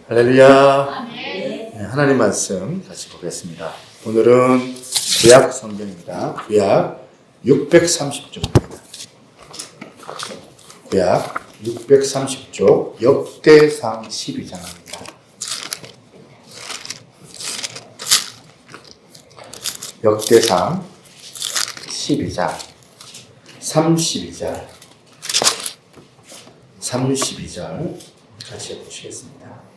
할렐루야. 네, 하나님 말씀 같이 보겠습니다. 오늘은 구약 성경입니다. 구약 630쪽입니다. 구약 630쪽 역대상 12장입니다. 역대상 12장 32절 같이 보시겠습니다.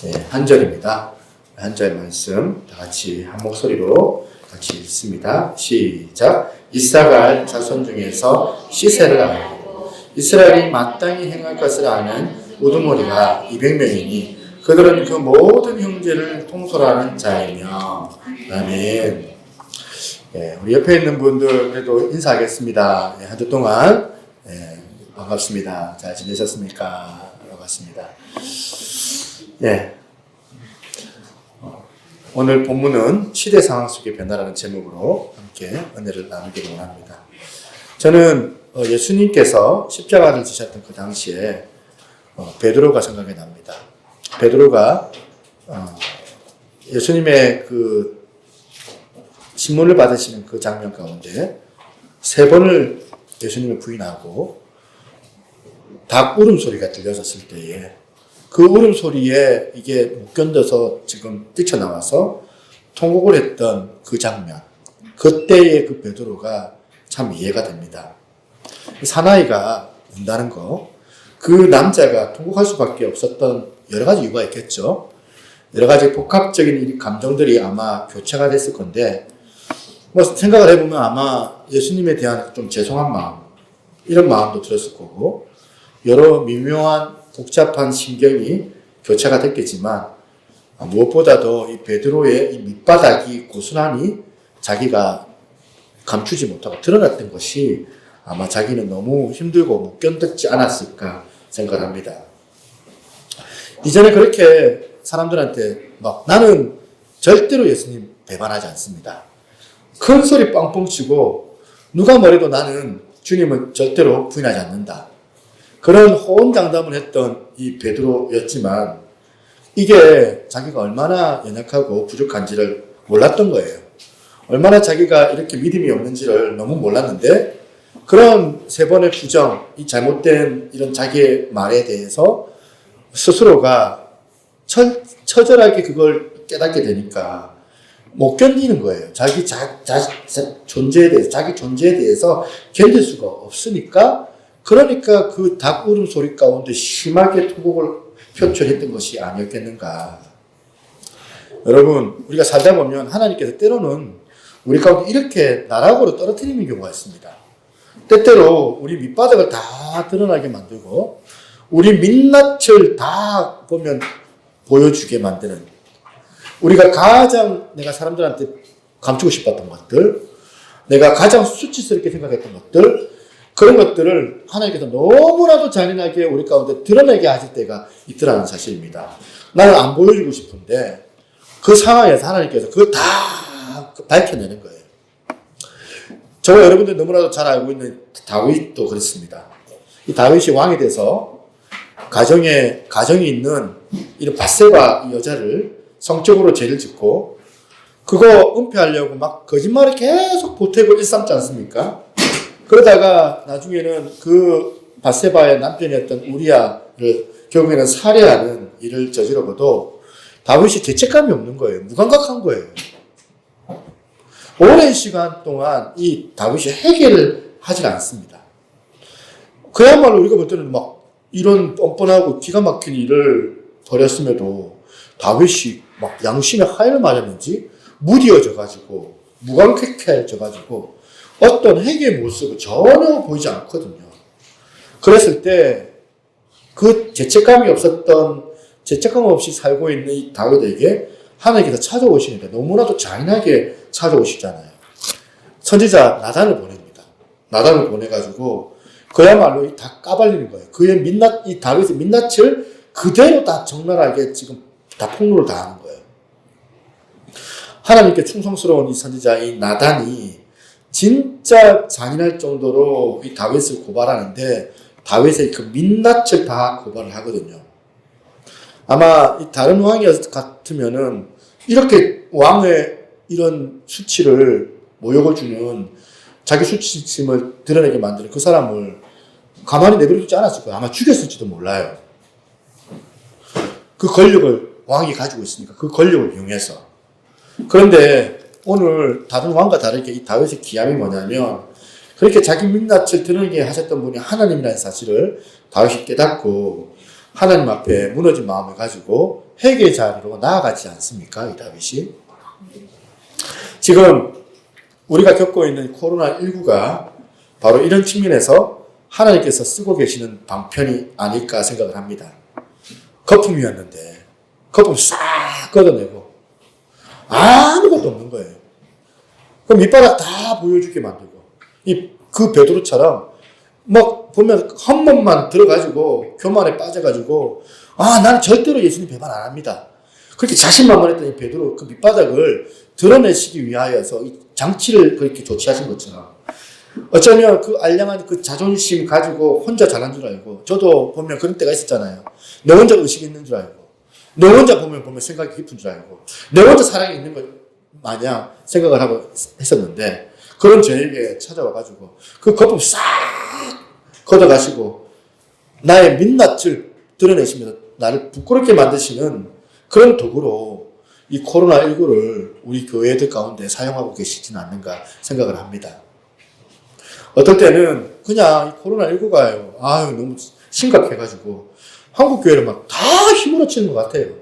네, 한 절입니다. 한 절 말씀 다 같이 한 목소리로 같이 읽습니다. 시작. 이사갈 자손 중에서 시세를 알고 이스라엘이 마땅히 행할 것을 아는 우두머리가 200명이니 그들은 그 모든 형제를 통솔하는 자이며. 아멘. 네, 우리 옆에 있는 분들 그래도 인사하겠습니다. 네, 한 주 동안 반갑습니다. 잘 지내셨습니까? 반갑습니다. 네. 오늘 본문은 시대 상황 속의 변화라는 제목으로 함께 은혜를 나누기를 원합니다. 저는 예수님께서 십자가를 지셨던 그 당시에 베드로가 생각이 납니다. 베드로가 예수님의 그 신문을 받으시는 그 장면 가운데 3번을 예수님을 부인하고 닭 울음소리가 들려졌을 때에 그 울음소리에 이게 못 견뎌서 지금 뛰쳐나와서 통곡을 했던 그 장면, 그때의 그 베드로가 참 이해가 됩니다. 사나이가 운다는 거, 그 남자가 통곡할 수밖에 없었던 여러 가지 이유가 있겠죠. 여러 가지 복합적인 감정들이 아마 교차가 됐을 건데, 뭐 생각을 해보면 아마 예수님에 대한 좀 죄송한 마음, 이런 마음도 들었을 거고, 여러 미묘한 복잡한 신경이 교차가 됐겠지만 무엇보다도 이 베드로의 이 밑바닥이 고스란히 자기가 감추지 못하고 드러났던 것이 아마 자기는 너무 힘들고 못 견뎠지 않았을까 생각을 합니다. 이전에 그렇게 사람들한테 막 나는 절대로 예수님 배반하지 않습니다. 큰 소리 빵빵 치고 누가 뭐래도 나는 주님은 절대로 부인하지 않는다. 그런 호언장담을 했던 이 베드로였지만 이게 자기가 얼마나 연약하고 부족한지를 몰랐던 거예요. 얼마나 자기가 이렇게 믿음이 없는지를 너무 몰랐는데 그런 3번의 부정, 이 잘못된 이런 자기의 말에 대해서 스스로가 처절하게 그걸 깨닫게 되니까 못 견디는 거예요. 자기 존재에 대해서, 자기 존재에 대해서 견딜 수가 없으니까 그러니까 그 닭 울음소리 가운데 심하게 통곡을 표출했던 것이 아니었겠는가. 여러분, 우리가 살다 보면 하나님께서 때로는 우리 가운데 이렇게 나락으로 떨어뜨리는 경우가 있습니다. 때때로 우리 밑바닥을 다 드러나게 만들고 우리 민낯을 다 보면 보여주게 만드는, 우리가 가장 내가 사람들한테 감추고 싶었던 것들, 내가 가장 수치스럽게 생각했던 것들, 그런 것들을 하나님께서 너무나도 잔인하게 우리 가운데 드러내게 하실 때가 있더라는 사실입니다. 나는 안 보여주고 싶은데 그 상황에서 하나님께서 그걸 다 밝혀내는 거예요. 저와 여러분들 너무나도 잘 알고 있는 다윗도 그렇습니다. 이 다윗이 왕이 돼서 가정이 있는 이런 밧세바 이 여자를 성적으로 죄를 짓고 그거 은폐하려고 막 거짓말을 계속 보태고 일삼지 않습니까? 그러다가 나중에는 그 밧세바의 남편이었던 우리야를 결국에는 살해하는 일을 저지르고도 다윗이 죄책감이 없는 거예요. 무감각한 거예요. 오랜 시간 동안 이 다윗이 해결을 하지 않습니다. 그야말로 우리가 볼 때는 막 이런 뻔뻔하고 기가 막힌 일을 벌였음에도 다윗이 막 양심의 하해를 맞았는지 무디어져가지고 무감각해져가지고 어떤 회개의 모습을 전혀 보이지 않거든요. 그랬을 때 그 죄책감 없이 살고 있는 이 다윗에게 하나님께서 찾아오시니까 너무나도 잔인하게 찾아오시잖아요. 선지자 나단을 보냅니다. 나단을 보내가지고 그야말로 다 까발리는 거예요. 그의 이 다윗의 민낯을 그대로 다 적나라하게 지금 다 폭로를 당하는 거예요. 하나님께 충성스러운 이 선지자 이 나단이 진짜 잔인할 정도로 이 다윗을 고발하는데 다윗의 그 민낯을 다 고발을 하거든요. 아마 다른 왕이 같으면은 이렇게 왕의 이런 수치를 모욕을 주는 자기 수치심을 드러내게 만드는 그 사람을 가만히 내버려두지 않았을 거예요. 아마 죽였을지도 몰라요. 그 권력을 왕이 가지고 있으니까 그 권력을 이용해서. 그런데 오늘 다른 왕과 다르게 이 다윗의 기함이 뭐냐면 그렇게 자기 민낯을 드러내게 하셨던 분이 하나님이라는 사실을 다윗이 깨닫고 하나님 앞에 무너진 마음을 가지고 회개의 자리로 나아가지 않습니까? 이 다윗이. 지금 우리가 겪고 있는 코로나19가 바로 이런 측면에서 하나님께서 쓰고 계시는 방편이 아닐까 생각을 합니다. 거품이었는데 거품 싹 걷어내고 아무것도 없는 거예요. 그럼 밑바닥 다 보여주게 만들고 그 베드로처럼 막 보면 한 번만 들어가지고 교만에 빠져가지고 나는 절대로 예수님 배반 안 합니다. 그렇게 자신만만했던 이 베드로 그 밑바닥을 드러내시기 위하여서 이 장치를 그렇게 조치하신 것처럼 어쩌면 그 알량한 그 자존심 가지고 혼자 잘한 줄 알고 저도 보면 그런 때가 있었잖아요. 내 혼자 의식이 있는 줄 알고 내 혼자 보면 생각이 깊은 줄 알고 내 혼자 사랑이 있는 것 마냥 생각을 하고 했었는데 그런 저에게 찾아와가지고 그 거품 싹 걷어가시고 나의 민낯을 드러내시면서 나를 부끄럽게 만드시는 그런 도구로 이 코로나19를 우리 교회들 가운데 사용하고 계시지는 않는가 생각을 합니다. 어떨 때는 그냥 이 코로나19가요. 너무 심각해가지고 한국 교회를 막 다 휘몰아치는 것 같아요.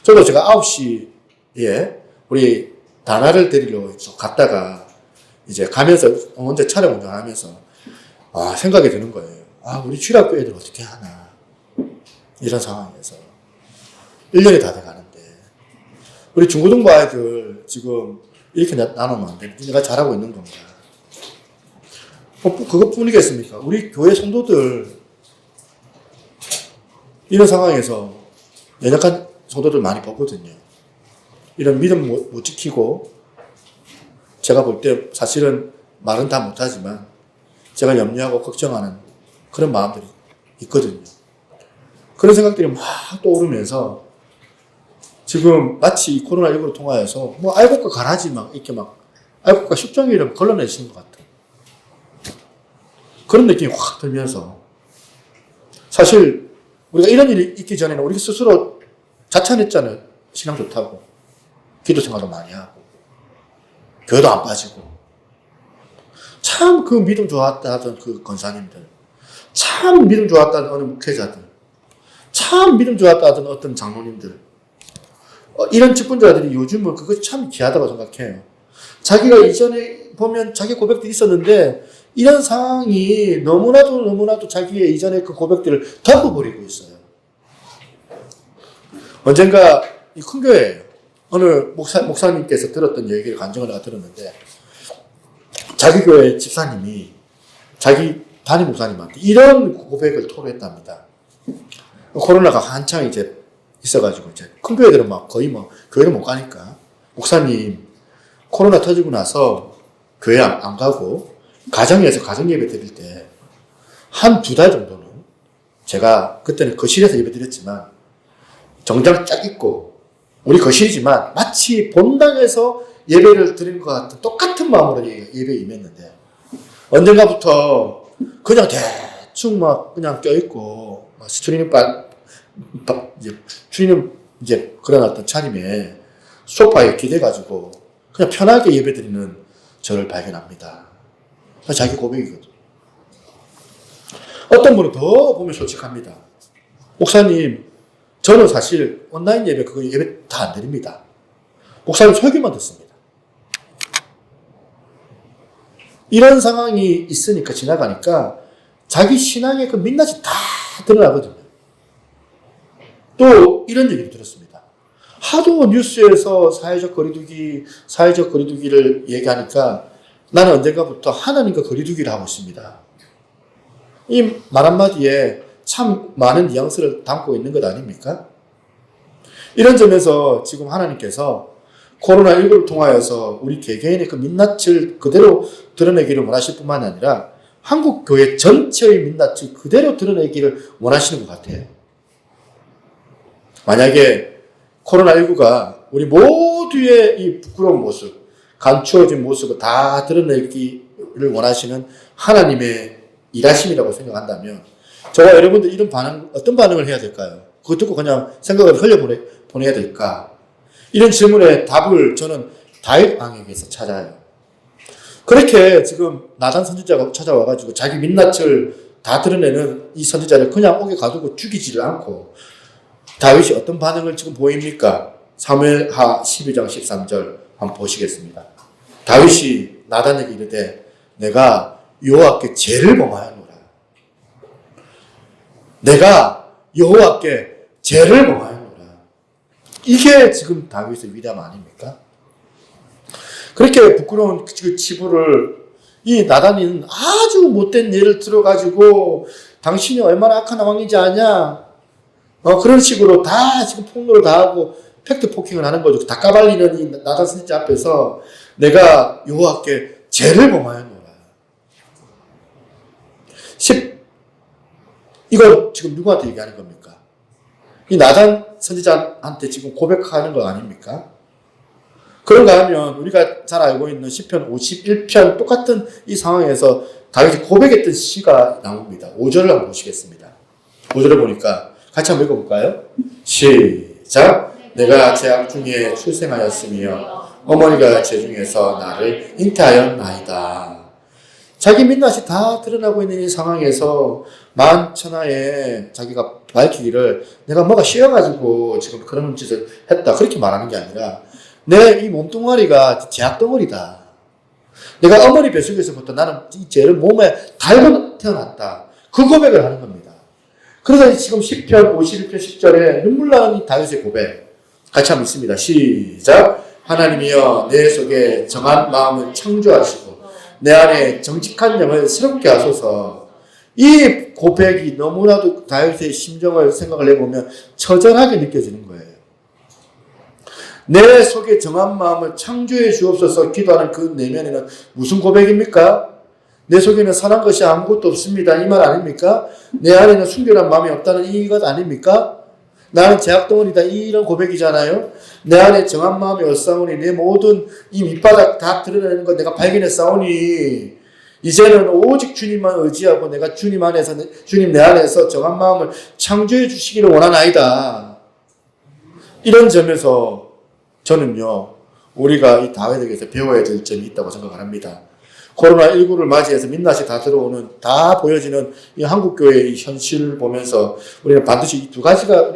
저도 제가 9시에 우리 다나를 데리러 갔다가 이제 가면서 혼자 차량 운전하면서 생각이 드는 거예요. 우리 주일학교 애들 어떻게 하나 이런 상황에서 1년이 다 돼가는데 우리 중고등부 아이들 지금 이렇게 나누면 안 돼. 내가 잘하고 있는 건가? 그것뿐이겠습니까? 우리 교회 성도들 이런 상황에서 연약한 성도들 많이 보거든요. 이런 믿음 못 지키고 제가 볼 때 사실은 말은 다 못하지만 제가 염려하고 걱정하는 그런 마음들이 있거든요. 그런 생각들이 막 떠오르면서 지금 마치 코로나19를 통하여서愛国가 가라지 이렇게愛国가 10종이라고 걸러내시는 것 같아요. 그런 느낌이 확 들면서 사실 우리가 이런 일이 있기 전에는 우리 스스로 자찬했잖아요. 신앙 좋다고. 기도 생활도 많이 하고 교회도 안 빠지고 참 그 믿음 좋았다 하던 그 권사님들 참 믿음 좋았다 하던 어느 목회자들 참 믿음 좋았다 하던 어떤 장로님들 이런 직분자들이 요즘은 그것이 참 귀하다고 생각해요. 자기가 이전에 보면 자기 고백도 있었는데 이런 상황이 너무나도 자기의 이전의 그 고백들을 덮어버리고 있어요. 언젠가 이 큰 교회예요. 어느 목사님께서 들었던 얘기를 간증을 내가 들었는데 자기 교회 집사님이 자기 담임 목사님한테 이런 고백을 토로했답니다. 코로나가 한창 이제 있어가지고 이제 큰 교회들은 거의 교회를 못 가니까 목사님 코로나 터지고 나서 교회 안 가고 가정에서 가정 예배 드릴 때 한 2달 정도는 제가 그때는 거실에서 예배 드렸지만 정장 쫙 입고 우리 거실이지만 마치 본당에서 예배를 드리는 것 같은 똑같은 마음으로 예배에 임했는데 언젠가부터 그냥 대충 그냥 껴있고 스트리밍 주인은 이제 그런 어떤 차림에 소파에 기대가지고 그냥 편하게 예배 드리는 저를 발견합니다. 자기 고백이거든. 어떤 분은 더 보면 솔직합니다. 목사님, 저는 사실 온라인 예배 그거 예배 다 안 드립니다. 목사님 설교만 듣습니다. 이런 상황이 있으니까 지나가니까 자기 신앙의 그 민낯이 다 드러나거든요. 또 이런 얘기를 들었습니다. 하도 뉴스에서 사회적 거리두기를 얘기하니까 나는 언젠가부터 하나님과 거리두기를 하고 있습니다. 이 말 한마디에 참 많은 뉘앙스를 담고 있는 것 아닙니까? 이런 점에서 지금 하나님께서 코로나19를 통하여서 우리 개개인의 그 민낯을 그대로 드러내기를 원하실 뿐만 아니라 한국 교회 전체의 민낯을 그대로 드러내기를 원하시는 것 같아요. 만약에 코로나19가 우리 모두의 이 부끄러운 모습, 감추어진 모습을 다 드러내기를 원하시는 하나님의 일하심이라고 생각한다면 저와 여러분들 이런 반응, 어떤 반응을 해야 될까요? 그거 듣고 그냥 생각을 흘려보내야 될까? 이런 질문에 답을 저는 다윗 왕에게서 찾아요. 그렇게 지금 나단 선지자가 찾아와가지고 자기 민낯을 다 드러내는 이 선지자를 그냥 옥에 가두고 죽이지를 않고 다윗이 어떤 반응을 지금 보입니까? 사무엘하 12장 13절 한번 보시겠습니다. 다윗이 나단에게 이르되 내가 여호와께 죄를 범하였노라. 내가 여호와께 죄를 범하였노라. 이게 지금 다윗의 위대함 아닙니까? 그렇게 부끄러운 그 치부를 이 나단이는 아주 못된 예를 들어가지고 당신이 얼마나 악한 왕인지 아냐? 그런 식으로 다 지금 폭로를 다 하고 팩트 포킹을 하는 거죠. 다 까발리는 이 나단 선지자 앞에서 내가 여호와께 죄를 범하였노라. 이거 지금 누구한테 얘기하는 겁니까? 이 나단 선지자한테 지금 고백하는 거 아닙니까? 그런가 하면 우리가 잘 알고 있는 시편 51편 똑같은 이 상황에서 다윗이 고백했던 시가 나옵니다. 5절을 한번 보시겠습니다. 5절을 보니까 같이 한번 읽어볼까요? 시작! 내가 재앙 중에 출생하였으며 어머니가 재중에서 나를 잉태하였나이다. 자기 민낯이 다 드러나고 있는 이 상황에서 만천하에 자기가 밝히기를 내가 뭐가 씌어가지고 지금 그런 짓을 했다 그렇게 말하는 게 아니라 내 이 몸뚱아리가 죄악덩어리다. 내가 어머니 뱃속에서부터 나는 이 죄를 몸에 달고 태어났다. 그 고백을 하는 겁니다. 그래서 지금 10편 51편 10절에 눈물 나는 이 다윗의 고백 같이 한번 있습니다. 시작! 하나님이여 내 속에 정한 마음을 창조하시고 내 안에 정직한 영을 새롭게 하소서. 이 고백이 너무나도 다윗의 심정을 생각을 해보면 처절하게 느껴지는 거예요. 내 속에 정한 마음을 창조해 주옵소서 기도하는 그 내면에는 무슨 고백입니까? 내 속에는 선한 것이 아무것도 없습니다. 이 말 아닙니까? 내 안에는 순결한 마음이 없다는 이것 아닙니까? 나는 죄악덩어리다 이런 고백이잖아요. 내 안에 정한 마음이 없사오니 내 모든 이 밑바닥 다 드러내는 것 내가 발견했사오니 이제는 오직 주님만 의지하고 내가 주님 안에서 주님 내 안에서 정한 마음을 창조해 주시기를 원하나이다. 이런 점에서 저는요 우리가 이 다윗에게서 배워야 될 점이 있다고 생각을 합니다. 코로나19를 맞이해서 민낯이 다 들어오는 다 보여지는 이 한국교회의 현실을 보면서 우리는 반드시 이 두 가지가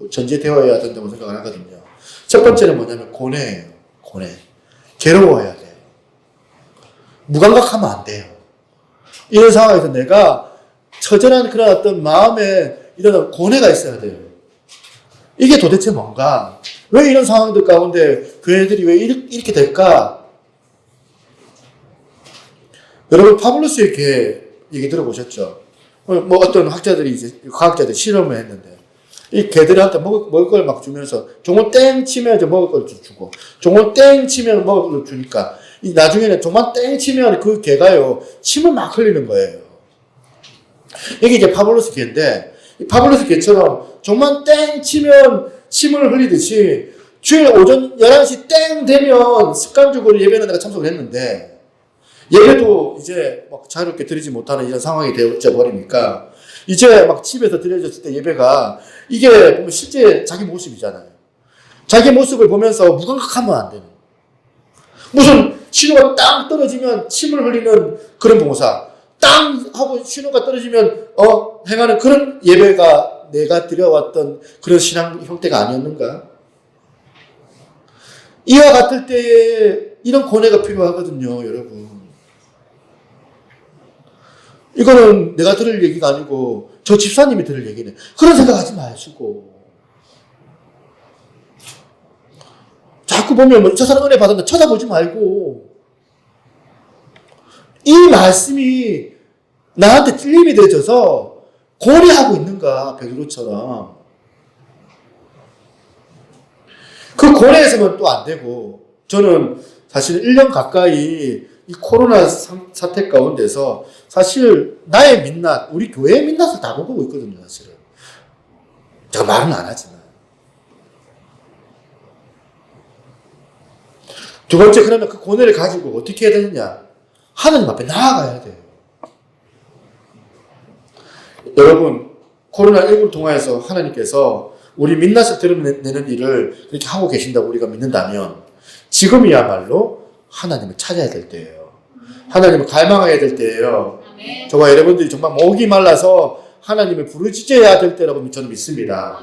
전제되어야 된다고 생각을 하거든요. 첫 번째는 뭐냐면 고뇌예요. 고뇌. 괴로워야 돼요. 무감각하면 안 돼요. 이런 상황에서 내가 처절한 그런 어떤 마음에 이런 고뇌가 있어야 돼요. 이게 도대체 뭔가? 왜 이런 상황들 가운데 교회들이 왜 이렇게 될까? 여러분 파블로스의 얘기 들어보셨죠? 뭐 어떤 학자들이 이제 과학자들이 실험을 했는데 이 개들한테 먹을 걸 막 주면서 종을 땡 치면 이제 먹을 걸 주고 종을 땡 치면 먹을 걸 주니까 이 나중에는 종만 땡 치면 그 개가요 침을 막 흘리는 거예요. 이게 이제 파블로스 개인데 이 파블로스 개처럼 종만 땡 치면 침을 흘리듯이 주일 오전 11시 땡 되면 습관적으로 예배는 내가 참석을 했는데 예배도 이제 막 자유롭게 드리지 못하는 이런 상황이 되어 버리니까 이제 막 집에서 드려졌을 때 예배가 이게 보면 실제 자기 모습이잖아요. 자기 모습을 보면서 무감각하면 안 되는. 무슨 신호가 땅 떨어지면 침을 흘리는 그런 봉사, 땅 하고 신호가 떨어지면 행하는 그런 예배가 내가 드려왔던 그런 신앙 형태가 아니었는가? 이와 같을 때에 이런 고뇌가 필요하거든요, 여러분. 이거는 내가 들을 얘기가 아니고 저 집사님이 들을 얘기네. 그런 생각하지 마시고 자꾸 보면 저 사람 은혜 받았는데 쳐다보지 말고 이 말씀이 나한테 찔림이 되어져서 고뇌하고 있는가 베드로처럼 그 고뇌에서는 또 안 되고 저는 사실 1년 가까이 이 코로나 사태 가운데서 사실 나의 민낯, 우리 교회의 민낯을 다 보고 있거든요, 사실은. 제가 말은 안 하지만. 두 번째, 그러면 그 고뇌를 가지고 어떻게 해야 되느냐? 하나님 앞에 나아가야 돼요. 여러분, 코로나19를 통하여서 하나님께서 우리 민낯을 드러내는 일을 그렇게 하고 계신다고 우리가 믿는다면 지금이야말로 하나님을 찾아야 될 때예요. 하나님을 갈망해야 될 때예요. 저와 여러분들이 정말 목이 말라서 하나님을 부르짖어야 될 때라고 저는 믿습니다.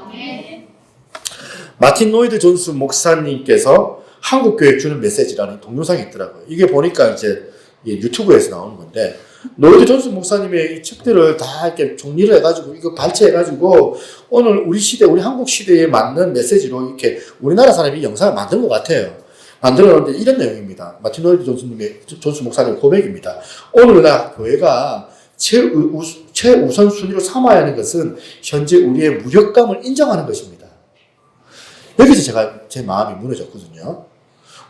마틴 노이드 존스 목사님께서 한국교회 주는 메시지라는 동영상이 있더라고요. 이게 보니까 이제 유튜브에서 나오는 건데, 노이드 존스 목사님의 이 책들을 다 이렇게 정리를 해가지고, 이거 발췌해가지고, 오늘 우리 시대, 우리 한국 시대에 맞는 메시지로 이렇게 우리나라 사람이 영상을 만든 것 같아요. 만들어놨는데 이런 내용입니다. 마틴 노이드 존스 목사님의 고백입니다. 오늘날 교회가 최우선순위로 삼아야 하는 것은 현재 우리의 무력감을 인정하는 것입니다. 여기서 제 마음이 무너졌거든요.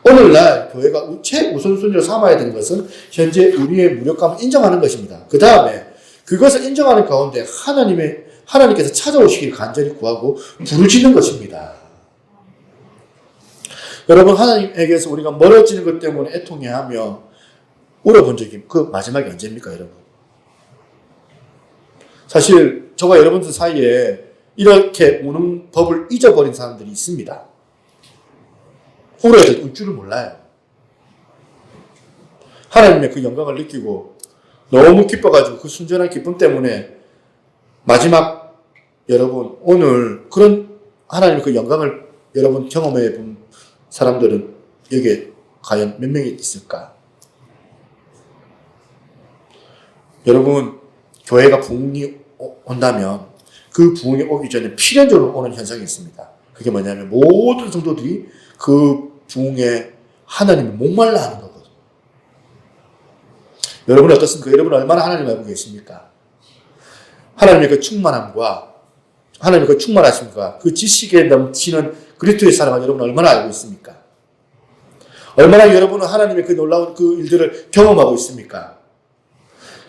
오늘날 교회가 최우선순위로 삼아야 되는 것은 현재 우리의 무력감을 인정하는 것입니다. 그 다음에 그것을 인정하는 가운데 하나님께서 찾아오시길 간절히 구하고 부르짖는 것입니다. 여러분, 하나님에게서 우리가 멀어지는 것 때문에 애통해하며 울어본 적이 그 마지막이 언제입니까, 여러분? 사실 저와 여러분들 사이에 이렇게 우는 법을 잊어버린 사람들이 있습니다. 울어야 될 울 줄을 몰라요. 하나님의 그 영광을 느끼고 너무 기뻐가지고 그 순전한 기쁨 때문에 마지막 여러분, 오늘 그런 하나님의 그 영광을 여러분 경험해 본 사람들은 여기에 과연 몇 명이 있을까? 여러분, 교회가 부흥이 온다면 그 부흥이 오기 전에 필연적으로 오는 현상이 있습니다. 그게 뭐냐면 모든 성도들이 그 부흥에 하나님을 목말라 하는 거거든요. 여러분 어떻습니까? 여러분 얼마나 하나님을 알고 계십니까? 하나님의 그 충만함과 하나님의 그 충만하심과 그 지식에 넘치는 그리스도의 사랑을 여러분 얼마나 알고 있습니까? 얼마나 여러분은 하나님의 그 놀라운 그 일들을 경험하고 있습니까?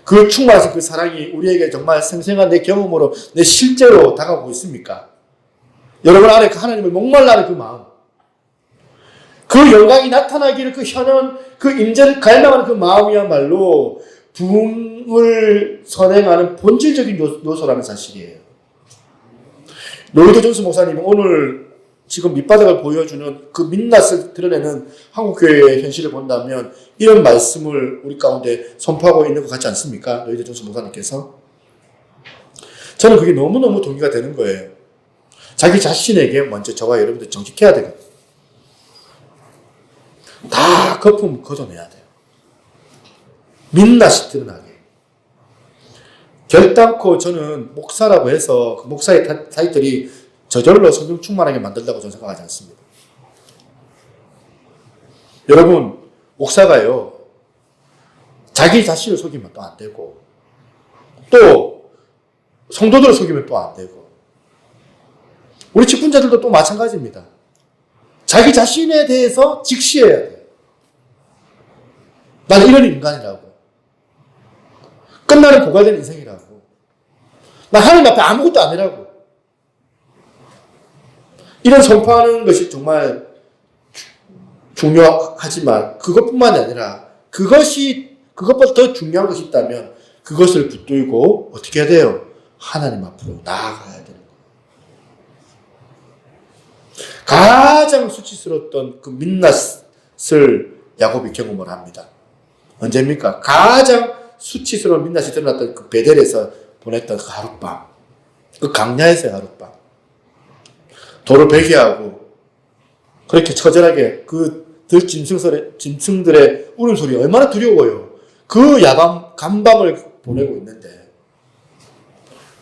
그 충만하신 그 사랑이 우리에게 정말 생생한 내 경험으로 내 실제로 다가오고 있습니까? 여러분 안에 그 하나님을 목말라는 그 마음, 그 영광이 나타나기를 그 현현, 그 임재를 갈망하는 그 마음이야말로 부흥을 선행하는 본질적인 요소라는 사실이에요. 노이드 존스 목사님은 오늘 지금 밑바닥을 보여주는 그 민낯을 드러내는 한국교회의 현실을 본다면 이런 말씀을 우리 가운데 선포하고 있는 것 같지 않습니까? 노이드 존스 목사님께서. 저는 그게 너무너무 동의가 되는 거예요. 자기 자신에게 먼저 저와 여러분들 정직해야 되거든요. 다 거품 걷어내야 돼요. 민낯이 드러나게. 결단코 저는 목사라고 해서 그 목사의 타이틀이 저절로 성령 충만하게 만들다고 저는 생각하지 않습니다. 여러분, 목사가요, 자기 자신을 속이면 또 안 되고, 또 성도들을 속이면 또 안 되고, 우리 직분자들도 또 마찬가지입니다. 자기 자신에 대해서 직시해야 돼요. 나는 이런 인간이라고. 끝나는 고갈된 인생이라고. 나 하나님 앞에 아무것도 아니라고. 이런 선포하는 것이 정말 중요하지만 그것뿐만이 아니라 그것보다 더 중요한 것이 있다면 그것을 붙들고 어떻게 해야 돼요? 하나님 앞으로 나아가야 되는 거예요. 가장 수치스러웠던 그 민낯을 야곱이 경험을 합니다. 언제입니까? 가장 수치스러운 민낯이 드러났던 그 베델에서 보냈던 그 하룻밤, 그 강야에서의 하룻밤, 돌을 베개하고 그렇게 처절하게 그 짐승들의 울음소리 얼마나 두려워요. 그 간밤을 보내고 있는데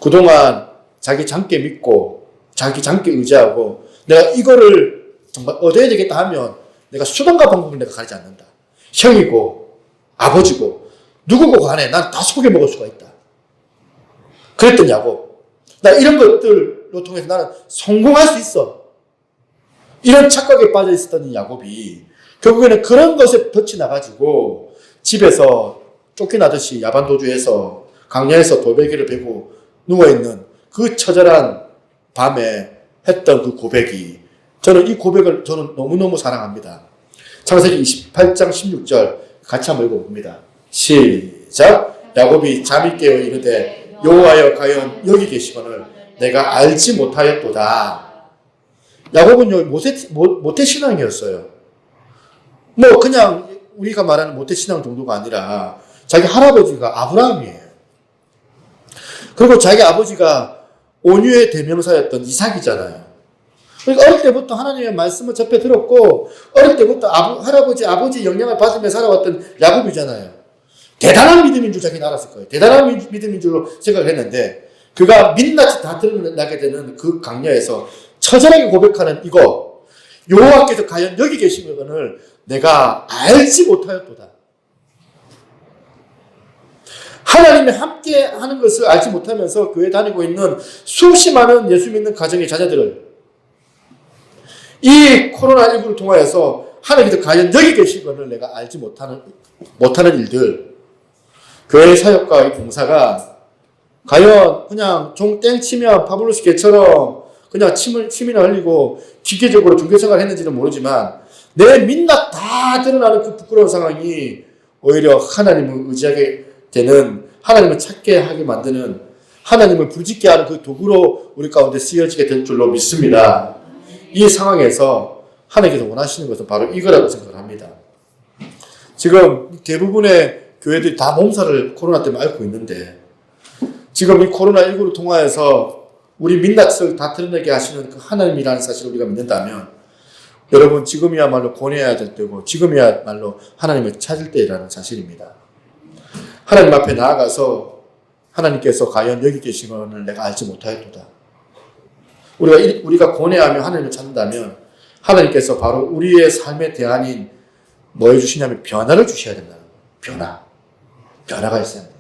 그동안 자기 장께 믿고 자기 장께 의지하고 내가 이거를 정말 얻어야 되겠다 하면 내가 수단과 방법을 내가 가리지 않는다. 형이고 아버지고 누구고 간에 난 다 속여먹을 수가 있다. 그랬던 야곱. 나 이런 것들로 통해서 나는 성공할 수 있어. 이런 착각에 빠져 있었던 야곱이 결국에는 그런 것에 덫이 나가지고 집에서 쫓겨나듯이 야반도주해서 강야에서 돌베개를 베고 누워있는 그 처절한 밤에 했던 그 고백이, 저는 이 고백을 저는 너무너무 사랑합니다. 창세기 28장 16절 같이 한번 읽어봅니다. 시작. 야곱이 잠이 깨어 이르되 여호와여 과연 여기 계시거늘 내가 알지 못하였도다. 야곱은요 모태신앙이었어요. 뭐 그냥 우리가 말하는 모태신앙 정도가 아니라 자기 할아버지가 아브라함이에요. 그리고 자기 아버지가 온유의 대명사였던 이삭이잖아요. 그러니까 어릴 때부터 하나님의 말씀을 접해 들었고 어릴 때부터 할아버지, 아버지의 영향을 받으며 살아왔던 야곱이잖아요. 대단한 믿음인 줄 자기는 알았을 거예요. 대단한 믿음인 줄로 생각을 했는데 그가 민낯이 다 드러나게 되는 그 강야에서 처절하게 고백하는 이거, 여호와께서 과연 여기 계시거늘 내가 알지 못하였도다. 하나님이 함께 하는 것을 알지 못하면서 교회 다니고 있는 수없이 많은 예수 믿는 가정의 자녀들을 이 코로나19를 통하여서 하나님께서 과연 여기 계시거늘 내가 알지 못하는 일들, 교회 사역과 이 봉사가 과연 그냥 종 땡 치면 파블로스 개처럼 그냥 침이나 흘리고 기계적으로 종교생활을 했는지는 모르지만 내 민낯 다 드러나는 그 부끄러운 상황이 오히려 하나님을 의지하게 되는, 하나님을 찾게 하게 만드는, 하나님을 부르짖게 하는 그 도구로 우리 가운데 쓰여지게 될 줄로 믿습니다. 이 상황에서 하나님께서 원하시는 것은 바로 이거라고 생각을 합니다. 지금 대부분의 교회들이 다 몸살을 코로나 때문에 앓고 있는데 지금 이 코로나19를 통하여서 우리 민낯을 다 드러내게 하시는 그 하나님이라는 사실을 우리가 믿는다면 여러분 지금이야말로 권해야 될 때고 지금이야말로 하나님을 찾을 때라는 사실입니다. 하나님 앞에 나아가서 하나님께서 과연 여기 계신 것을 내가 알지 못하였도다. 우리가 권해하며 하나님을 찾는다면 하나님께서 바로 우리의 삶의 대안인 뭐 해주시냐면 변화를 주셔야 된다는 거예요. 변화가 있어야 돼요.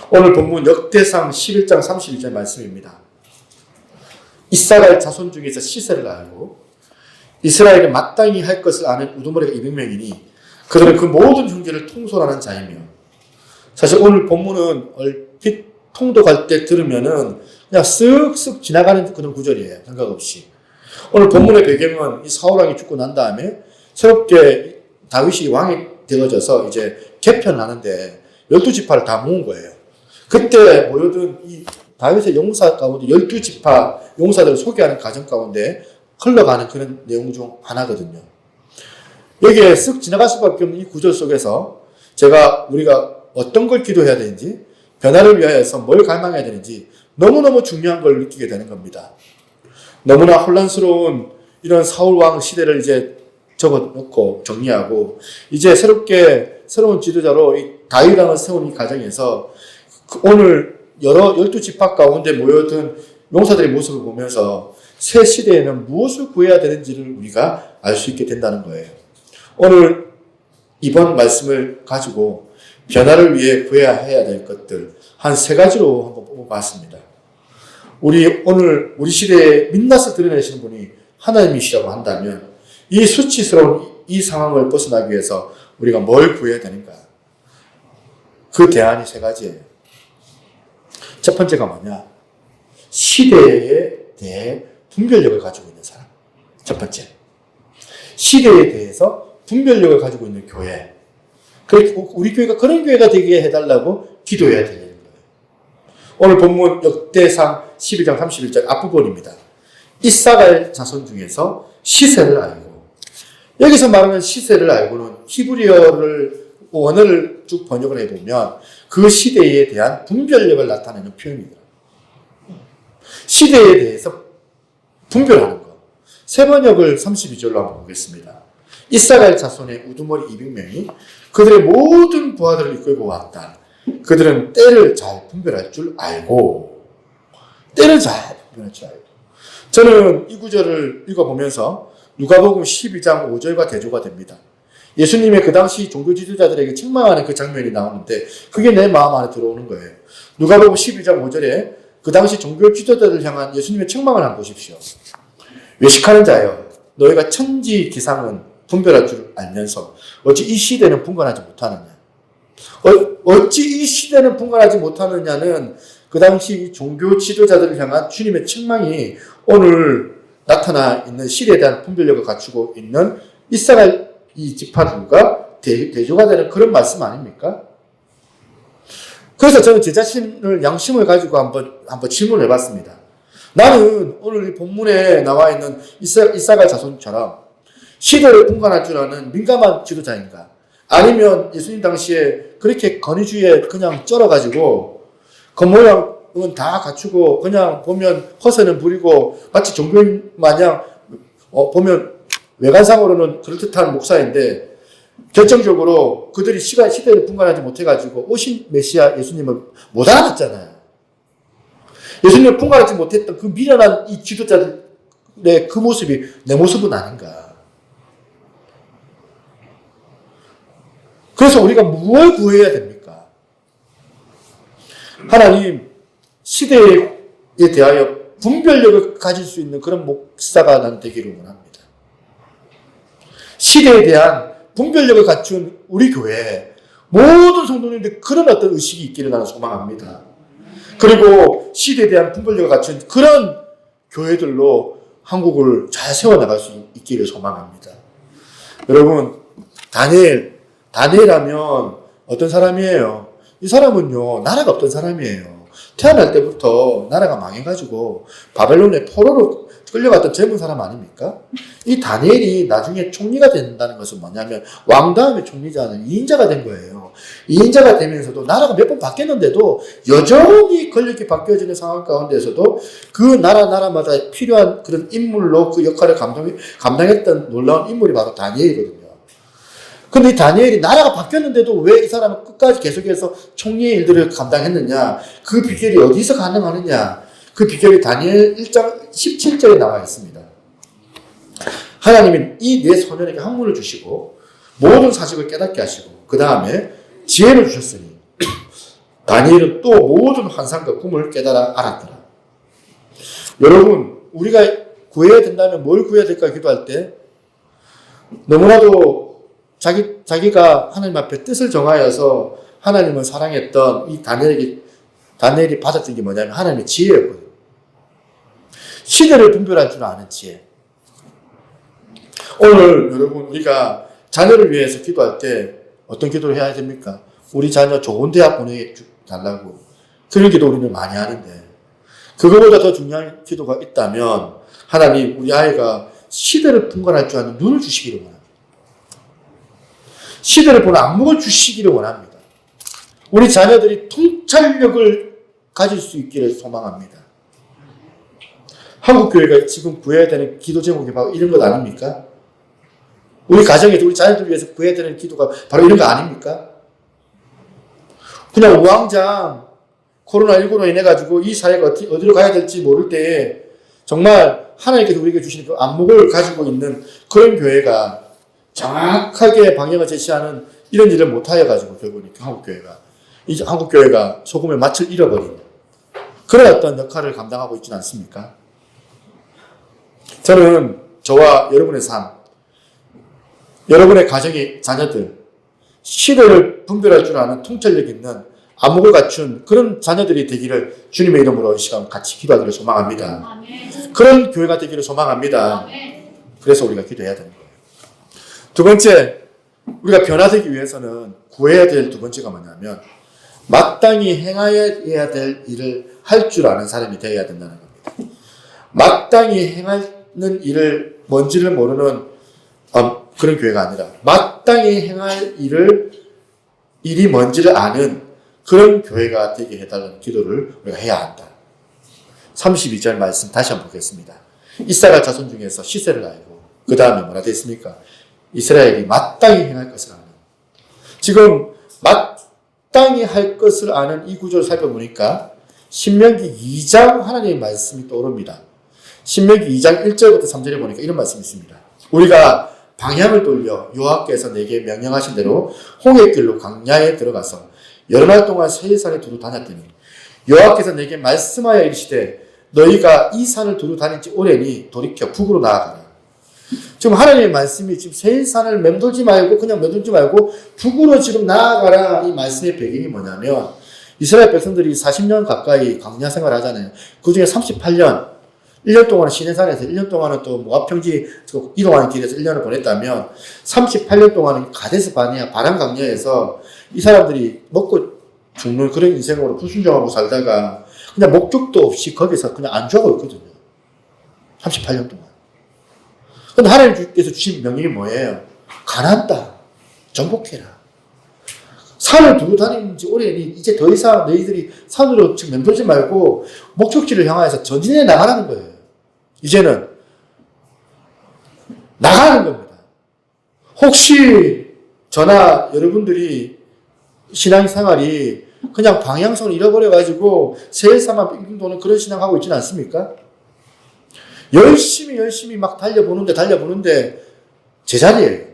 오늘 본문 역대상 11장 31절 말씀입니다. 이스라엘 자손 중에서 시세를 알고 이스라엘에 마땅히 할 것을 아는 우두머리가 200명이니 그들은 그 모든 형제를 통솔하는 자이며, 사실 오늘 본문은 얼핏 통독할 때 들으면은 그냥 쓱쓱 지나가는 그런 구절이에요. 생각 없이. 오늘 본문의 배경은 이 사울 왕이 죽고 난 다음에 새롭게 다윗이 왕이 되어져서 이제 개편을 하는데 12지파를 다 모은 거예요. 그때 모여든 이 다윗의 용사 가운데 12지파 용사들을 소개하는 과정 가운데 흘러가는 그런 내용 중 하나거든요. 여기에 쓱 지나갈 수밖에 없는 이 구절 속에서 우리가 어떤 걸 기도해야 되는지, 변화를 위하여서 뭘 갈망해야 되는지 너무너무 중요한 걸 느끼게 되는 겁니다. 너무나 혼란스러운 이런 사울왕 시대를 이제 적어놓고 정리하고 이제 새로운 지도자로 이 다윗왕을 세운 이 과정에서 오늘 여러 12지파 가운데 모여든 용사들의 모습을 보면서 새 시대에는 무엇을 구해야 되는지를 우리가 알 수 있게 된다는 거예요. 오늘 이번 말씀을 가지고 변화를 위해 구해야 될 것들 한 3가지로 한번 뽑아봤습니다. 오늘 우리 시대에 민낯을 드러내시는 분이 하나님이시라고 한다면 이 수치스러운 이 상황을 벗어나기 위해서 우리가 뭘 구해야 되는가? 그 대안이 3가지예요. 첫 번째가 뭐냐? 시대에 대해 분별력을 가지고 있는 사람. 첫 번째. 시대에 대해서 분별력을 가지고 있는 교회. 우리 교회가 그런 교회가 되게 해달라고 기도해야 되는 거예요. 오늘 본문 역대상 12장 31절 앞부분입니다. 이사갈 자손 중에서 시세를 알고, 여기서 말하는 시세를 알고는 히브리어를 원어를 쭉 번역을 해보면 그 시대에 대한 분별력을 나타내는 표현입니다. 시대에 대해서 분별하는 것. 새 번역을 32절로 한번 보겠습니다. 이사갈 자손의 우두머리 200명이 그들의 모든 부하들을 이끌고 왔다. 그들은 때를 잘 분별할 줄 알고, 저는 이 구절을 읽어보면서 누가복음 12장 5절과 대조가 됩니다. 예수님의 그 당시 종교 지도자들에게 책망하는 그 장면이 나오는데 그게 내 마음 안에 들어오는 거예요. 누가복음 12장 5절에 그 당시 종교 지도자들을 향한 예수님의 책망을 한번 보십시오. 외식하는 자여, 너희가 천지 기상은 분별할 줄 알면서 어찌 이 시대는 분간하지 못하느냐. 어찌 이 시대는 분간하지 못하느냐는 그 당시 종교 지도자들을 향한 주님의 책망이 오늘 나타나 있는 시대에 대한 분별력을 갖추고 있는 이스라엘 이 지파들과 대조가 되는 그런 말씀 아닙니까? 그래서 저는 제 자신을 양심을 가지고 한번 질문을 해봤습니다. 나는 오늘 이 본문에 나와 있는 이사갈 자손처럼 시대를 분간할 줄 아는 민감한 지도자인가? 아니면 예수님 당시에 그렇게 권위주의에 그냥 쩔어가지고 겉모양은 다 갖추고 그냥 보면 허세는 부리고 마치 종교인 마냥 보면 외관상으로는 그럴듯한 목사인데 결정적으로 그들이 시대를 분간하지 못해가지고 오신 메시아 예수님을 못 알아봤잖아요. 예수님을 분간하지 못했던 그 미련한 이 지도자들의 그 모습이 내 모습은 아닌가. 그래서 우리가 무엇을 구해야 됩니까? 하나님, 시대에 대하여 분별력을 가질 수 있는 그런 목사가 난 되기를 원합니다. 시대에 대한 분별력을 갖춘 우리 교회에 모든 성도님들 그런 어떤 의식이 있기를 나는 소망합니다. 그리고 시대에 대한 분별력을 갖춘 그런 교회들로 한국을 잘 세워나갈 수 있기를 소망합니다. 여러분, 다니엘하면 어떤 사람이에요? 이 사람은요, 나라가 없던 사람이에요. 태어날 때부터 나라가 망해가지고 바벨론의 포로로 끌려갔던 젊은 사람 아닙니까? 이 다니엘이 나중에 총리가 된다는 것은 뭐냐면 왕 다음에 총리자는 2인자가 된 거예요. 2인자가 되면서도 나라가 몇 번 바뀌었는데도 여전히 권력이 바뀌어지는 상황 가운데서도 그 나라마다 필요한 그런 인물로 그 역할을 감당했던 놀라운 인물이 바로 다니엘이거든요. 근데 이 다니엘이 나라가 바뀌었는데도 왜 이 사람은 끝까지 계속해서 총리의 일들을 감당했느냐? 그 비결이 어디서 가능하느냐? 그 비결이 다니엘 1장 17절에 나와 있습니다. 하나님은 이 네 소년에게 학문을 주시고 모든 사실을 깨닫게 하시고 그 다음에 지혜를 주셨으니 다니엘은 또 모든 환상과 꿈을 깨달아 알았더라. 여러분, 우리가 구해야 된다면 뭘 구해야 될까 기도할 때 너무나도 자기가 하나님 앞에 뜻을 정하여서 하나님을 사랑했던 이 다니엘이 받았던 게 뭐냐면 하나님의 지혜였거든요. 시대를 분별할 줄 아는 지혜. 오늘 여러분, 우리가 자녀를 위해서 기도할 때 어떤 기도를 해야 됩니까? 우리 자녀 좋은 대학 보내달라고. 그런 기도 우리는 많이 하는데 그거보다 더 중요한 기도가 있다면 하나님, 우리 아이가 시대를 분간할 줄 아는 눈을 주시기를 원합니다. 시대를 보는 안목을 주시기를 원합니다. 우리 자녀들이 통찰력을 가질 수 있기를 소망합니다. 한국교회가 지금 구해야 되는 기도 제목이 바로 이런 것 아닙니까? 우리 가정에서 우리 자녀들 위해서 구해야 되는 기도가 바로 이런 거 아닙니까? 그냥 우왕좌왕 코로나19로 인해가지고 이 사회가 어디로 가야 될지 모를 때에 정말 하나님께서 우리에게 주시는 그 안목을 가지고 있는 그런 교회가 정확하게 방향을 제시하는 이런 일을 못하여가지고 결국은 한국교회가 소금의 맛을 잃어버린 그런 어떤 역할을 감당하고 있지는 않습니까? 저는 저와 여러분의 삶, 여러분의 가정의 자녀들, 시대를 분별할 줄 아는 통찰력 있는 안목을 갖춘 그런 자녀들이 되기를 주님의 이름으로 이 시간 같이 기도하기를 소망합니다. 아멘. 그런 교회가 되기를 소망합니다. 아멘. 그래서 우리가 기도해야 되는 거예요. 두 번째, 우리가 변화되기 위해서는 구해야 될 두 번째가 뭐냐면 마땅히 행해야 될 일을 할 줄 아는 사람이 되어야 된다는 겁니다. 마땅히 행하는 일을 뭔지를 모르는 그런 교회가 아니라 마땅히 행할 일이 뭔지를 아는 그런 교회가 되게 해달라는 기도를 우리가 해야 한다. 32절 말씀 다시 한번 보겠습니다. 이스라엘 자손 중에서 시세를 알고 그 다음에 뭐라 되어 있습니까? 이스라엘이 마땅히 행할 것을 아는. 지금 마땅히 할 것을 아는 이 구조를 살펴보니까 신명기 2장 하나님의 말씀이 떠오릅니다. 신명기 2장 1절부터 3절에 보니까 이런 말씀이 있습니다. 우리가 방향을 돌려 여호와께서 내게 명령하신 대로 홍해길로 광야에 들어가서 여러 날 동안 세일산에 두루 다녔더니 여호와께서 내게 말씀하여 이르시되 너희가 이 산을 두루 다닌 지 오래니 돌이켜 북으로 나아가라. 지금 하나님의 말씀이 지금 세일산을 맴돌지 말고 그냥 맴돌지 말고 북으로 지금 나아가라. 이 말씀의 배경이 뭐냐면 이스라엘 백성들이 40년 가까이 광야 생활을 하잖아요. 그 중에 38년, 1년 동안은 시내산에서 1년 동안은 또 모압평지 이동하는 길에서 1년을 보냈다면 38년 동안은 가데스 바네아 바람 광야에서 이 사람들이 먹고 죽는 그런 인생으로 불순종하고 살다가 그냥 목적도 없이 거기서 그냥 안주하고 있거든요. 38년 동안. 근데 하나님께서 주신 명령이 뭐예요? 가나안 땅 정복해라. 산을 두고 다니는 지 오래니 이제 더 이상 너희들이 산으로 지금 맴돌지 말고 목적지를 향하여서 전진해 나가라는 거예요. 이제는 나가는 겁니다. 혹시 저나 여러분들이 신앙생활이 그냥 방향성을 잃어버려가지고 세일사만 빙빙 도는 그런 신앙하고 있지는 않습니까? 열심히 막 달려보는데 제자리예요.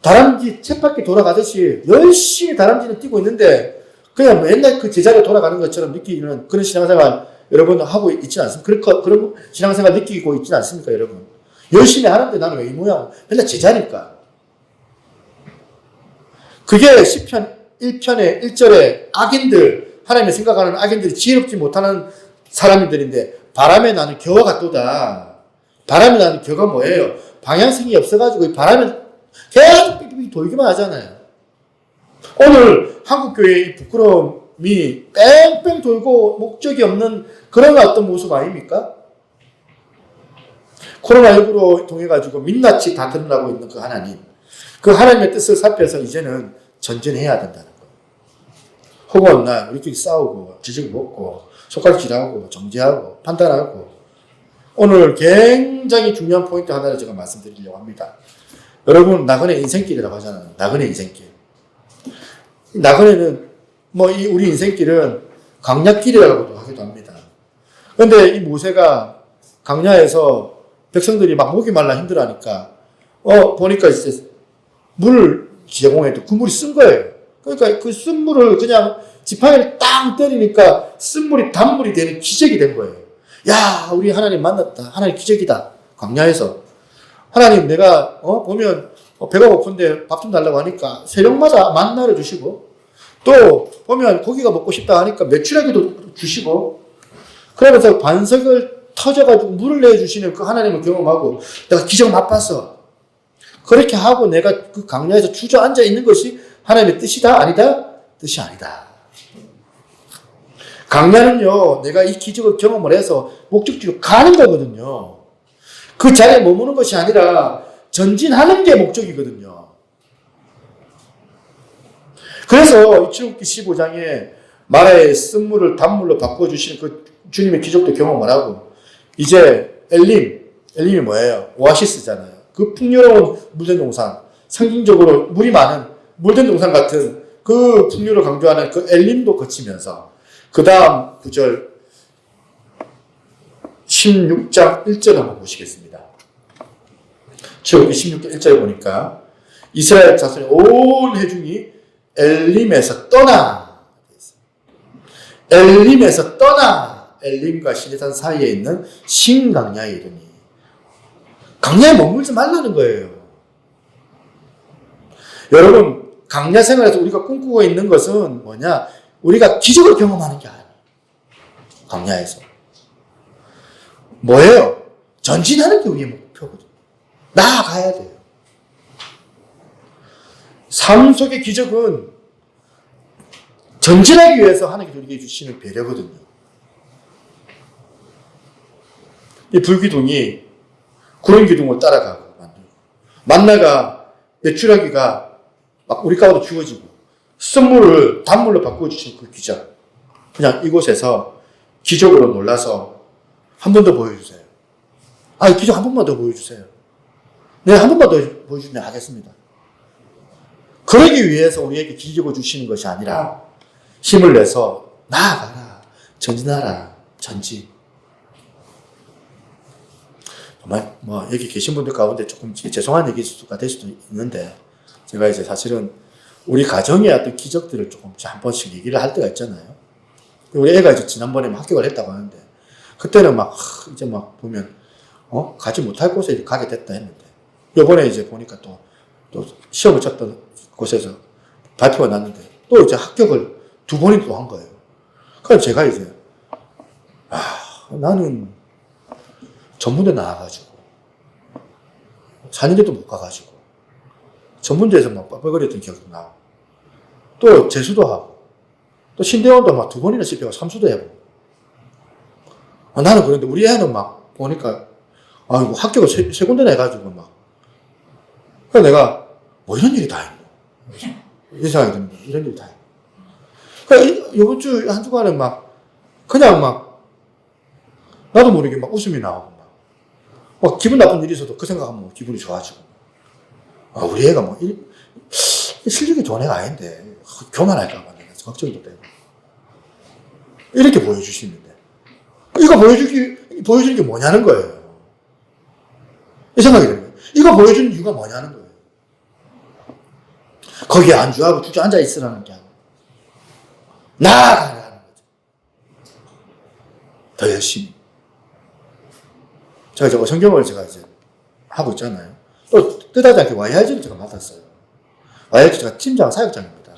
다람쥐 쳇바퀴 돌아가듯이 열심히 다람쥐는 뛰고 있는데 그냥 뭐 옛날 그 제자리에 돌아가는 것처럼 느끼는 그런 신앙생활 여러분 하고 있지 않습니까? 그런 신앙생활 느끼고 있지 않습니까, 여러분? 열심히 하는데 나는 왜 이 모양? 맨날 제자리일까? 그게 시편 1편의 1절에 악인들, 하나님이 생각하는 악인들이 지혜롭지 못하는 사람들인데 바람에 나는 겨와 같도다. 바람에 나는 겨가 뭐예요? 방향성이 없어가지고 바람에 계속 삑삑 돌기만 하잖아요. 오늘 한국교회의 부끄러움이 뺑뺑 돌고 목적이 없는 그런 어떤 모습 아닙니까? 코로나19로 통해가지고 민낯이 다 드러나고 있는 그 하나님. 그 하나님의 뜻을 살펴서 이제는 전진해야 된다는 거예요. 혹은 나 우리끼리 싸우고 지지고 먹고 손가락질하고 정죄하고 판단하고 오늘 굉장히 중요한 포인트 하나를 제가 말씀드리려고 합니다. 여러분 나그네 인생길이라고 하잖아요. 나그네 인생길. 나그네는 우리 인생길은 강약길이라고도 하기도 합니다. 그런데 이 모세가 강야에서 백성들이 막 목이 말라 힘들어하니까 보니까 이제 물을 제공해도 그 물이 쓴 거예요. 그러니까 그 쓴 물을 그냥 지팡이를 땅 때리니까 쓴 물이 단물이 되는 기적이 된 거예요. 야, 우리 하나님 만났다. 하나님 기적이다. 광야에서. 하나님 내가 보면 배가 고픈데 밥 좀 달라고 하니까 새벽마다 만나를 주시고 또 보면 고기가 먹고 싶다 하니까 메추라기도 주시고 그러면서 반석을 터져가지고 물을 내주시는 그 하나님을 경험하고 내가 기적 맛봤어. 그렇게 하고 내가 그 강야에서 주저앉아 있는 것이 하나님의 뜻이다? 아니다? 뜻이 아니다. 강야는요, 내가 이 기적을 경험을 해서 목적지로 가는 거거든요. 그 자리에 머무는 것이 아니라 전진하는 게 목적이거든요. 그래서 출애굽기 15장에 마라의 쓴물을 단물로 바꿔주시는 그 주님의 기적도 경험을 하고 이제 엘림이 뭐예요? 오아시스잖아요. 그 풍요로운 물된 동산, 상징적으로 물이 많은 물된 동산 같은 그 풍요를 강조하는 그 엘림도 거치면서 그 다음 구절 16장 1절 한번 보시겠습니다. 출애굽기 16장 1절에 보니까 이스라엘 자손의 온 회중이 엘림에서 떠나 엘림과 시내산 사이에 있는 신강야에 이르니 강야에 머물지 말라는 거예요. 여러분 강야 생활에서 우리가 꿈꾸고 있는 것은 뭐냐? 우리가 기적을 경험하는 게 아니에요. 강야에서 뭐예요? 전진하는 게 우리의 목표거든요. 나아가야 돼요. 삶 속의 기적은 전진하기 위해서 하나님께서 우리에게 주시는 배려거든요. 이 불기둥이 구름 기둥을 따라가고 만나가 메추라기가 막 우리 가운데 주어지고 쓴물을 단물로 바꿔주신 그 기적. 그냥 이곳에서 기적으로 놀라서 한 번 더 보여주세요. 기적 한 번만 더 보여주세요. 네, 한 번만 더 보여주면 하겠습니다. 그러기 위해서 우리에게 기적을 주시는 것이 아니라 힘을 내서 나아가라, 전진하라, 전진. 정말 여기 계신 분들 가운데 조금 죄송한 얘기가 될 수도 있는데 제가 이제 사실은 우리 가정의 어떤 기적들을 조금 한 번씩 얘기를 할 때가 있잖아요. 우리 애가 이제 지난번에 합격을 했다고 하는데 그때는 이제 보면 가지 못할 곳에 이제 가게 됐다 했는데, 요번에 이제 보니까 또 시험을 쳤던 곳에서 발표가 났는데, 또 이제 합격을 2번이나 또 한 거예요. 그래서 제가 이제, 나는 전문대 나와가지고, 4년제도 못 가가지고, 전문대에서 막 뻘뻘거렸던 기억도 나고, 또 재수도 하고, 또 신대원도 막 2번이나 실패하고 3수도 해보고. 나는 그런데 우리 애는 막 보니까, 합격을 세 군데나 해가지고 막. 그래서 내가, 뭐 이런 일이 다 있노? 이 생각이 듭니다. 이런 일이 다 있노. 그러니까 이번 주 한 주간은 막, 그냥 막, 나도 모르게 막 웃음이 나오고 막 기분 나쁜 일이 있어도 그 생각하면 기분이 좋아지고. 우리 애가 뭐, 실력이 좋은 애가 아닌데, 교만할까봐 내가 걱정도 되고. 이렇게 보여주시는데. 이거 보여주는 게 뭐냐는 거예요. 이 생각이 드는 거예요. 이거 보여주는 이유가 뭐냐는 거예요. 거기에 안주하고 주저앉아 있으라는 게 아니고, 나아가라는 거죠. 더 열심히. 제가 어성경을 제가 이제 하고 있잖아요. 또 뜻하지 않게 YRG를 제가 맡았어요. YRG 제가 팀장, 사역장입니다.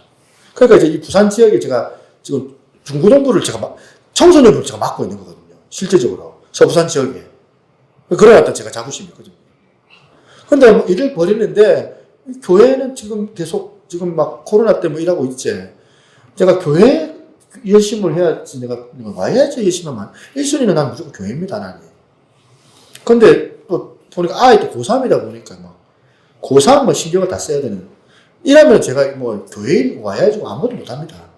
그러니까 이제 이 부산 지역에 제가 지금 중고등부를 청소년부를 제가 맡고 있는 거거든요. 실제적으로. 서부산 지역에. 그런 어떤 제가 자부심이 있거든요. 근데 뭐 일을 벌이는데, 교회는 지금 계속, 지금 막 코로나 때문에 일하고 있지. 제가 교회 열심을 해야지, 내가 와야지 열심히 하면, 1순위는 난 무조건 교회입니다, 나는. 근데 또 보니까 또 고3이다 보니까 막, 고3 뭐 신경을 다 써야 되는. 이러면 제가 뭐 교회에 와야지 아무것도 못 합니다.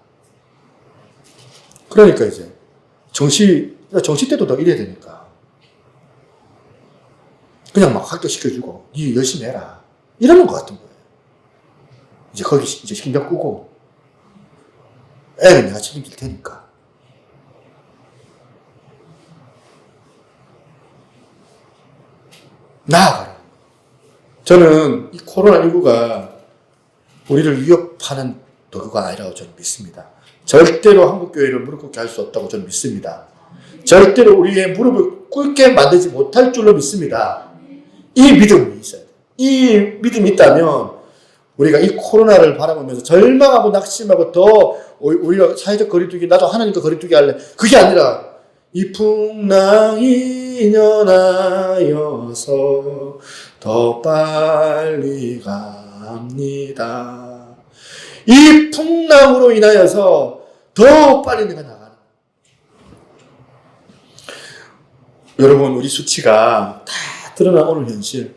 그러니까 이제, 정시 때도 더 일해야 되니까. 그냥 막 합격시켜주고, 니 열심히 해라. 이러는 것 같은 거예요. 이제 거기 이제 신경 끄고, 애는 내가 책임질 테니까. 나아가라. 저는 이 코로나19가 우리를 위협하는 도구가 아니라고 저는 믿습니다. 절대로 한국교회를 무릎 꿇게 할 수 없다고 저는 믿습니다. 절대로 우리의 무릎을 꿇게 만들지 못할 줄로 믿습니다. 이 믿음이 있어야 돼요. 이 믿음이 있다면 우리가 이 코로나를 바라보면서 절망하고 낙심하고 더 오히려 사회적 거리두기, 나도 하나님과 거리두기 할래. 그게 아니라 이 풍랑이 연하여서 더 빨리 갑니다. 이 풍랑으로 인하여서 더 빨리 내가 나가는. 여러분, 우리 수치가 다 드러난 오늘 현실,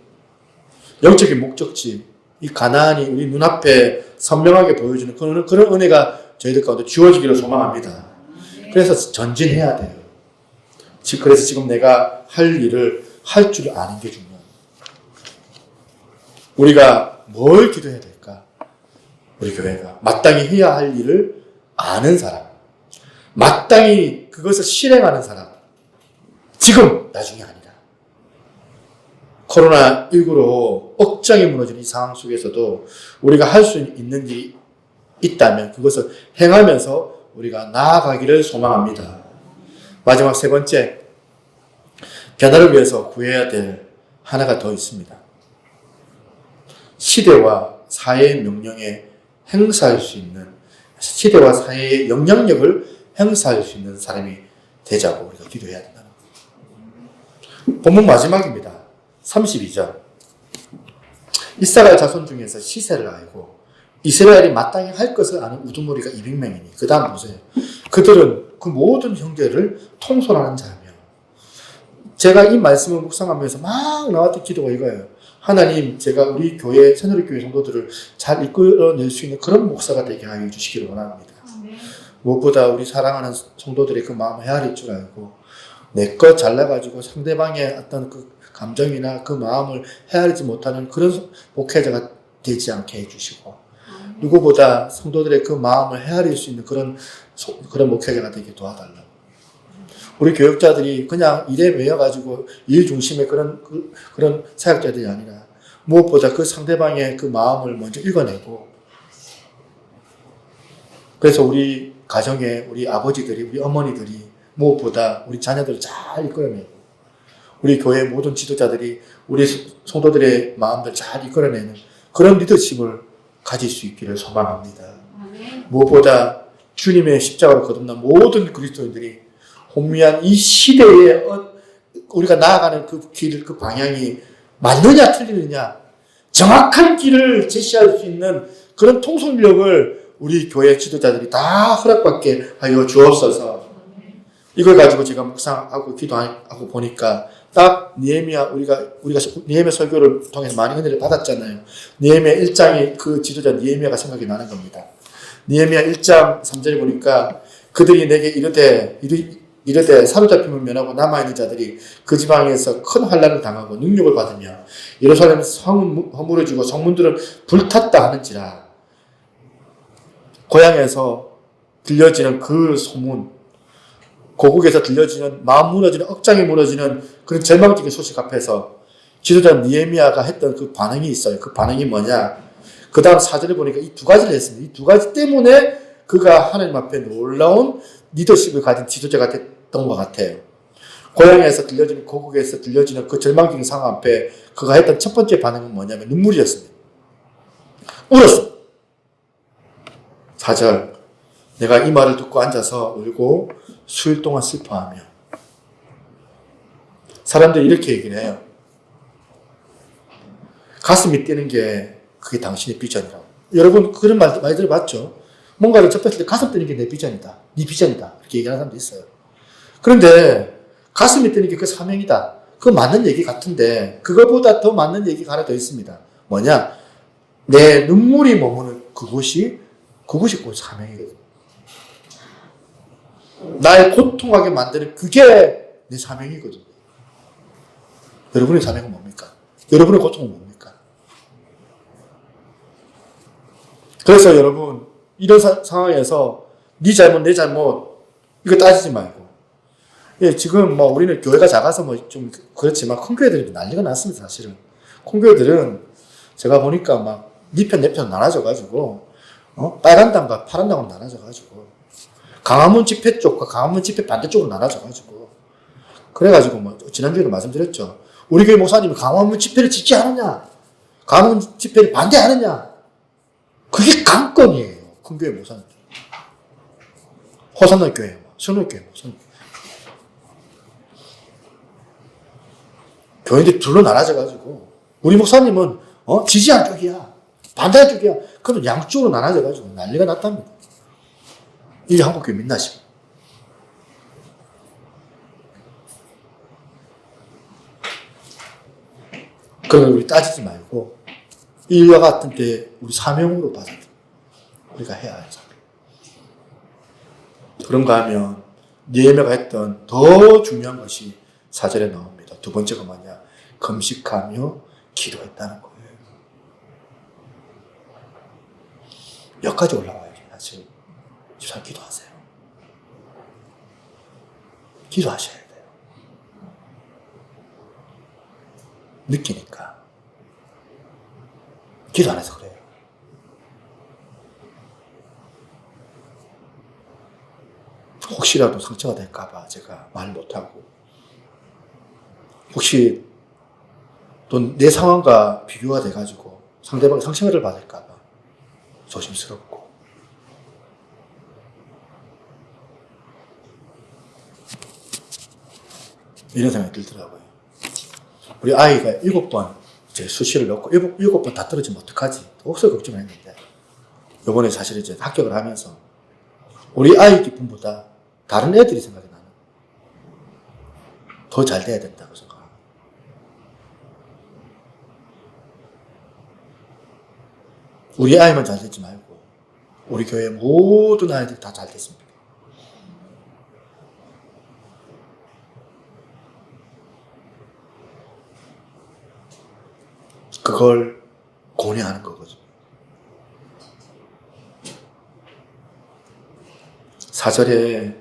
영적인 목적지, 이 가나안이 우리 눈앞에 선명하게 보여주는 그런 은혜가 저희들 가운데 주어지기를 소망합니다. 그래서 전진해야 돼요. 그래서 지금 내가 할 일을 할 줄 아는 게 중요해요. 우리가 뭘 기도해야 될까? 우리 교회가 마땅히 해야 할 일을 아는 사람, 마땅히 그것을 실행하는 사람, 지금, 나중이 아니라. 코로나19로 억장이 무너지는 이 상황 속에서도 우리가 할 수 있는 일이 있다면 그것을 행하면서 우리가 나아가기를 소망합니다. 마지막 3번째, 변화를 위해서 구해야 될 하나가 더 있습니다. 시대와 사회의 명령에 행사할 수 있는, 시대와 사회의 영향력을 행사할 수 있는 사람이 되자고 우리가 기도해야 된다는 거예요. 본문 마지막입니다. 32절. 이스라엘 자손 중에서 시세를 알고 이스라엘이 마땅히 할 것을 아는 우두머리가 200명이니 그 다음 보세요. 그들은 그 모든 형제를 통솔하는 자며. 제가 이 말씀을 묵상하면서 막 나왔던 기도가 이거예요. 하나님, 제가 우리 교회, 새누리교회 성도들을 잘 이끌어낼 수 있는 그런 목사가 되게 하여 주시기를 원합니다. 무엇보다 우리 사랑하는 성도들의 그 마음을 헤아릴 줄 알고 내 것 잘나가지고 상대방의 어떤 그 감정이나 그 마음을 헤아리지 못하는 그런 목회자가 되지 않게 해주시고, 누구보다 성도들의 그 마음을 헤아릴 수 있는 그런 목회자가 되게 도와달라고. 우리 교육자들이 그냥 일에 매여가지고 일 중심의 그런 사역자들이 아니라 무엇보다 그 상대방의 그 마음을 먼저 읽어내고, 그래서 우리 가정에 우리 아버지들이, 우리 어머니들이 무엇보다 우리 자녀들을 잘 이끌어내고, 우리 교회 모든 지도자들이 우리 성도들의 마음을 잘 이끌어내는 그런 리더십을 가질 수 있기를 소망합니다. 무엇보다 주님의 십자가로 거듭난 모든 그리스도인들이 혼미한 이 시대에 우리가 나아가는 그 길, 그 방향이 맞느냐 틀리느냐 정확한 길을 제시할 수 있는 그런 통솔력을 우리 교회 지도자들이 다 허락받게 하여 주옵소서. 이걸 가지고 제가 묵상하고 기도하고 보니까 딱 우리가 느헤미야 설교를 통해서 많은 은혜를 받았잖아요. 느헤미야 1장의 그 지도자 느헤미야가 생각이 나는 겁니다. 느헤미야 1장 3절에 보니까 그들이 내게 이르되 사로잡힘을 면하고 남아있는 자들이 그 지방에서 큰 환난을 당하고 능력을 받으며 예루살렘 성은 허물어지고 성문들은 불탔다 하는지라. 고향에서 들려지는 그 소문, 고국에서 들려지는 마음 무너지는 억장이 무너지는 그런 절망적인 소식 앞에서 지도자 느헤미야가 했던 그 반응이 있어요. 그 반응이 뭐냐? 그 다음 4절에 보니까 이 두 가지를 했습니다. 이 두 가지 때문에 그가 하나님 앞에 놀라운 리더십을 가진 지도자가 됐던 것 같아요. 고향에서 들려지는, 고국에서 들려지는 그 절망적인 상황 앞에 그가 했던 첫 번째 반응은 뭐냐면 눈물이었습니다. 울었어. 4절. 내가 이 말을 듣고 앉아서 울고 수일 동안 슬퍼하며. 사람들이 이렇게 얘기를 해요. 가슴이 뛰는 게 그게 당신의 비전이라고. 여러분 그런 말 많이 들어봤죠? 뭔가를 접했을 때 가슴 뛰는 게 내 비전이다. 네 비전이다. 이렇게 얘기하는 사람도 있어요. 그런데 가슴이 뛰는 게 그 사명이다. 그거 맞는 얘기 같은데 그거보다 더 맞는 얘기가 하나 더 있습니다. 뭐냐? 내 눈물이 머무는 그곳이 그 사명이거든. 날 고통하게 만드는 그게 내 사명이거든. 여러분의 사명은 뭡니까? 여러분의 고통은 뭡니까? 그래서 여러분 이런 상황에서 네 잘못 내 잘못 이거 따지지 말고 지금 우리는 교회가 작아서 좀 그렇지만 큰 교회들이 난리가 났습니다. 사실은 큰 교회들은 제가 보니까 막 네 편 내 편 나눠져가지고 빨간 당과 파란 당으로 나눠져가지고 강화문 집회 쪽과 강화문 집회 반대쪽으로 나눠져가지고 그래가지고 지난주에도 말씀드렸죠. 우리 교회 목사님이 강화문 집회를 지지하느냐 강화문 집회를 반대하느냐 그게 강건이에요. 큰 교회 목사님 호산노 교회 순회 교회 목사님 교인들이 둘로 나눠져가지고 우리 목사님은 지지한 쪽이야 반대한 쪽이야. 그러면 양쪽으로 나눠져가지고 난리가 났답니다. 이게 한국교회 민낯입니다. 그러면 우리 따지지 말고 이와 같은 때 우리 사명으로 받아들여 우리가 해야 할 사명. 그런가 하면 느헤미야가 했던 더 중요한 것이 4절에 나옵니다. 두 번째가 뭐냐? 금식하며 기도했다는 거예요. 여기까지 올라와요. 사실 잘 기도하세요. 기도하셔야 돼요. 느끼니까. 기도 안 해서 그래요. 혹시라도 상처가 될까봐 제가 말 못하고 혹시 또 내 상황과 비교가 돼가지고 상대방이 상처를 받을까봐 조심스럽고 이런 생각이 들더라고요. 우리 아이가 7번 이제 수시를 넣고 7번 다 떨어지면 어떡하지? 억수로 걱정을 했는데 요번에 사실 이제 합격을 하면서 우리 아이 기쁨보다 다른 애들이 생각이 나는 더 잘 돼야 된다고 생각합니다. 우리 아이만 잘 되지 말고 우리 교회 모든 아이들이 다 잘 됐습니다. 그걸 고뇌하는 거거든요. 4절에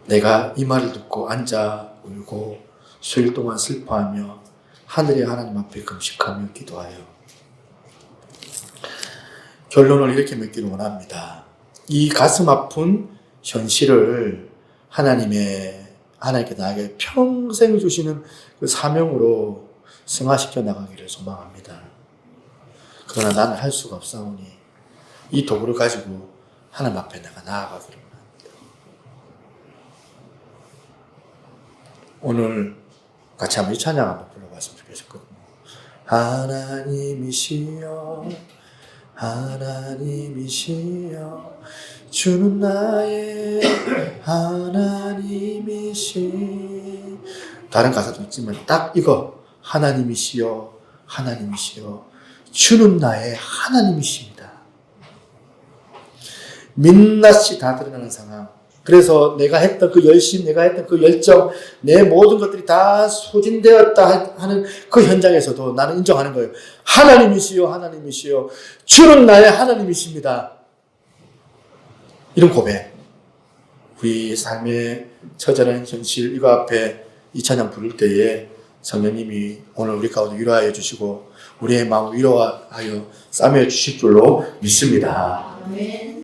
내가 이 말을 듣고 앉아 울고 수일 동안 슬퍼하며 하늘의 하나님 앞에 금식하며 기도하여 결론을 이렇게 맺기를 원합니다. 이 가슴 아픈 현실을 하나님의 하나님께 나에게 평생 주시는 그 사명으로 승화시켜 나가기를 소망합니다. 그러나 나는 할 수가 없사오니 이 도구를 가지고 하나님 앞에 내가 나아가기를 원합니다. 오늘 같이 한번 이 찬양 한번 불러봤으면 좋겠거든요. 하나님이시여 하나님이시여 주는 나의 하나님이시. 다른 가사도 있지만 딱 이거 하나님이시여 하나님이시여 주는 나의 하나님이십니다. 민낯이 다 드러나는 상황. 그래서 내가 했던 그 열심, 내가 했던 그 열정, 내 모든 것들이 다 소진되었다 하는 그 현장에서도 나는 인정하는 거예요. 하나님이시여 하나님이시여 주는 나의 하나님이십니다. 이런 고백. 우리 삶의 처절한 현실 이거 앞에 이 찬양 부를 때에 성령님이 오늘 우리 가운데 위로하여 주시고 우리의 마음을 위로하여 싸매어 주실 줄로 믿습니다. 아멘.